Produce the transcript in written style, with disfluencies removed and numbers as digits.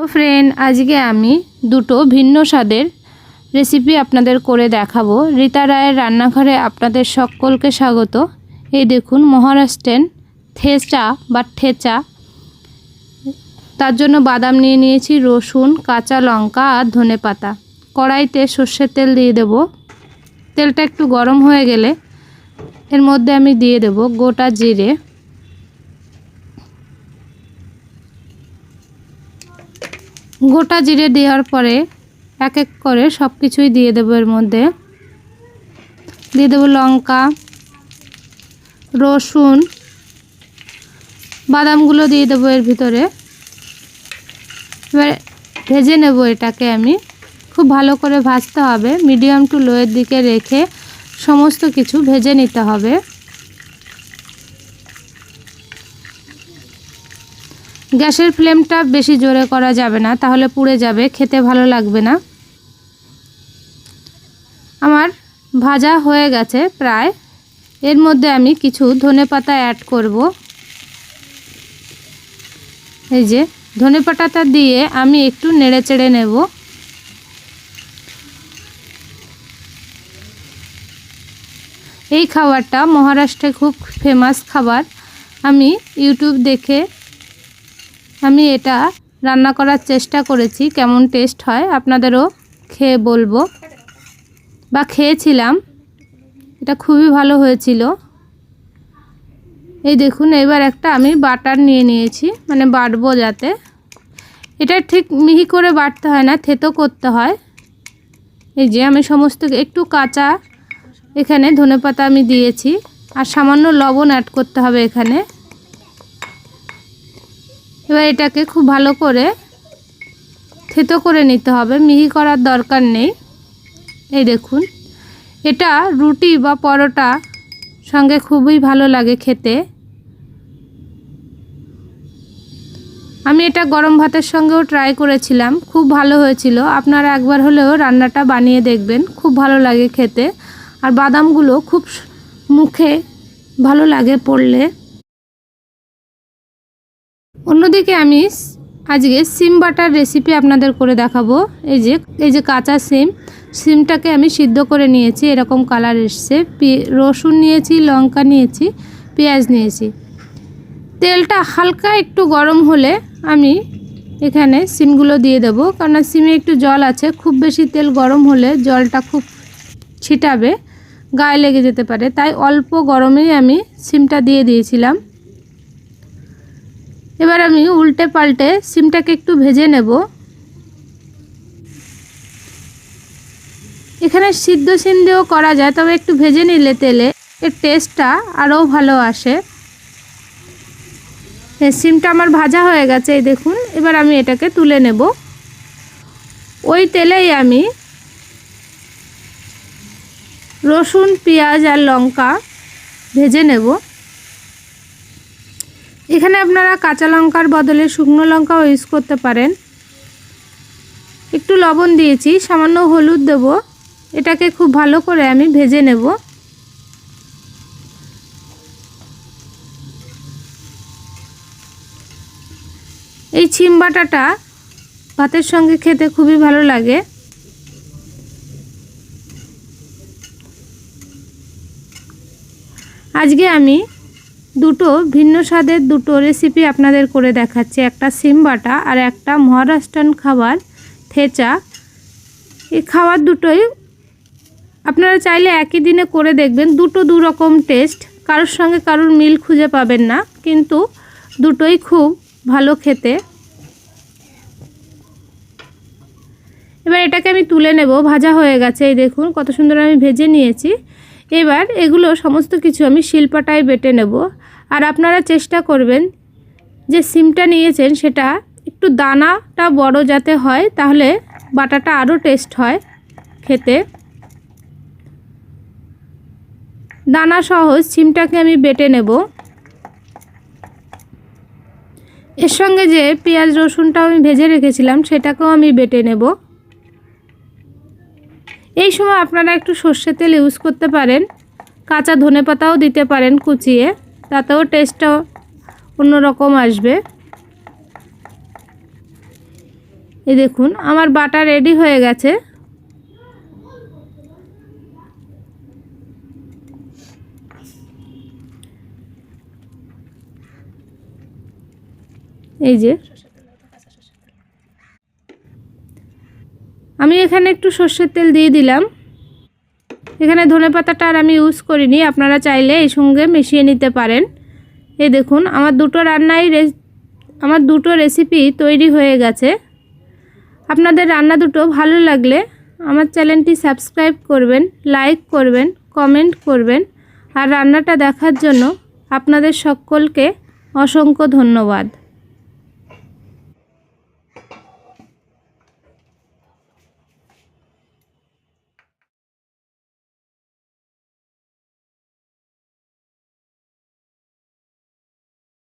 তো ফ্রেন্ড, আজকে আমি দুটো ভিন্ন স্বাদের রেসিপি আপনাদের করে দেখাবো। রীতা রায়ের রান্নাঘরে আপনাদের সকলকে স্বাগত। এই দেখুন, মহারাষ্ট্রের থেচা বা ঠেচা, তার জন্য বাদাম নিয়ে নিয়েছি, রসুন, কাঁচা লঙ্কা আর ধনেপাতা। কড়াইতে সর্ষের তেল দিয়ে দেব। তেলটা একটু গরম হয়ে গেলে এর মধ্যে আমি দিয়ে দেব গোটা জিরে, গোটা জিরে দেওয়ার পরে এক এক করে সব কিছুই দিয়ে দেবো। এর মধ্যে দিয়ে দেবো লঙ্কা, রসুন, বাদামগুলো দিয়ে দেবো এর ভিতরে। এবার ভেজে নেব। এটাকে আমি খুব ভালো করে ভাজতে হবে, মিডিয়াম টু লোয়ের দিকে রেখে সমস্ত কিছু ভেজে নিতে হবে। গ্যাসের ফ্লেমটা বেশি জোরে করা যাবে না, তাহলে পুড়ে যাবে, খেতে ভালো লাগবে না। আমার ভাজা হয়ে গেছে প্রায়। এর মধ্যে আমি কিছু ধনেপাতা অ্যাড করব। এই যে ধনেপাতাটা দিয়ে আমি একটু নেড়েচেড়ে নেব। এই খাবারটা মহারাষ্ট্রে খুব ফেমাস খাবার। আমি ইউটিউব দেখে আমি এটা রান্না করার চেষ্টা করেছি, কেমন টেস্ট হয় আপনাদেরও খেয়ে বলবো, বা খেয়েছিলাম, এটা খুবই ভালো হয়েছিল। এই দেখুন, এবার একটা আমি বাটার নিয়ে নিয়েছি, মানে বাটবো যাতে। এটা ঠিক মিহি করে বাটতে হয় না, থেতো করতে হয়। এই যে আমি সমস্ত একটু কাঁচা এখানে ধনেপাতা আমি দিয়েছি, আর সামান্য লবণ অ্যাড করতে হবে এখানে। এবার এটাকে খুব ভালো করে থেতো করে নিতে হবে, মিহি করার দরকার নেই। এই দেখুন, এটা রুটি বা পরোটা সঙ্গে খুবই ভালো লাগে খেতে। আমি এটা গরম ভাতের সঙ্গেও ট্রাই করেছিলাম, খুব ভালো হয়েছিল। আপনারা একবার হলেও রান্নাটা বানিয়ে দেখবেন, খুব ভালো লাগে খেতে। আর বাদামগুলো খুব মুখে ভালো লাগে পড়লে। অন্যদিকে আমি আজকে সিম বাটার রেসিপি আপনাদের করে দেখাবো। এই যে কাঁচা সিমটাকে আমি সিদ্ধ করে নিয়েছি, এরকম কালার এসছে। রসুন নিয়েছি, লঙ্কা নিয়েছি, পেঁয়াজ নিয়েছি। তেলটা হালকা একটু গরম হলে আমি এখানে সিমগুলো দিয়ে দেবো, কারণ সিমে একটু জল আছে। খুব বেশি তেল গরম হলে জলটা খুব ছিটাবে, গায়ে লেগে যেতে পারে, তাই অল্প গরমেই আমি সিমটা দিয়ে দিয়েছিলাম। এবার আমি উল্টে পাল্টে সিমটাকে একটু ভেজে নেব। এখানে সিদ্ধ সিম দিয়েও করা যায়, তবে একটু ভেজে নিলে তেলে এর টেস্টটা আরও ভালো আসে। সিমটা আমার ভাজা হয়ে গেছে, এই দেখুন। এবার আমি এটাকে তুলে নেব। ওই তেলেই আমি রসুন, পেঁয়াজ আর লঙ্কা ভেজে নেব। এখানে আপনারা কাঁচা লঙ্কার বদলে শুকনো লঙ্কাও ইউজ করতে পারেন। একটু লবণ দিয়েছি, সামান্য হলুদ দেব। এটাকে খুব ভালো করে আমি ভেজে নেব। এই সিম বাটাটা ভাতের সঙ্গে খেতে খুবই ভালো লাগে। আজকে আমি দুটো ভিন্ন স্বাদের দুটো রেসিপি আপনাদের করে দেখাচ্ছি, একটা সিম বাটা আর একটা মহারাষ্ট্রান খাবার থেচা। এই খাবার দুটোই আপনারা চাইলে একই দিনে করে দেখবেন, দুটো দু রকম টেস্ট, কারোর সঙ্গে কারোর মিল খুঁজে পাবেন না, কিন্তু দুটোই খুব ভালো খেতে। এবার এটাকে আমি তুলে নেব, ভাজা হয়ে গেছে। এই দেখুন কত সুন্দর আমি ভেজে নিয়েছি। এবার এগুলো সমস্ত কিছু আমি শিলপাটায় বেটে নেব। আর আপনারা চেষ্টা করবেন যে সিমটা নিয়েছেন সেটা একটু দানাটা বড় যাতে হয়, তাহলে বাটাটা আরও টেস্ট হয় খেতে। দানা সহ সিমটাকে আমি বেটে নেব। এর সঙ্গে যে পেঁয়াজ রসুনটাও আমি ভেজে রেখেছিলাম সেটাকেও আমি বেটে নেব। এই সময় আপনারা একটু সর্ষের তেল ইউজ করতে পারেন, কাঁচা ধনেপাতাও দিতে পারেন কুচিয়ে, তাতেও টেস্টটা অন্যরকম আসবে। এই দেখুন আমার বাটা রেডি হয়ে গেছে। এই যে আমি এখানে একটু সর্ষের তেল দিয়ে দিলাম। এখানে ধনেপাতাটা আর আমি ইউজ করিনি, আপনারা চাইলে এই সঙ্গে মিশিয়ে নিতে পারেন। এই দেখুন আমার দুটো রেসিপি তৈরি হয়ে গেছে। আপনাদের রান্না দুটো ভালো লাগলে আমার চ্যানেলটি সাবস্ক্রাইব করবেন, লাইক করবেন, কমেন্ট করবেন। আর রান্নাটা দেখার জন্য আপনাদের সকলকে অসংখ্য ধন্যবাদ।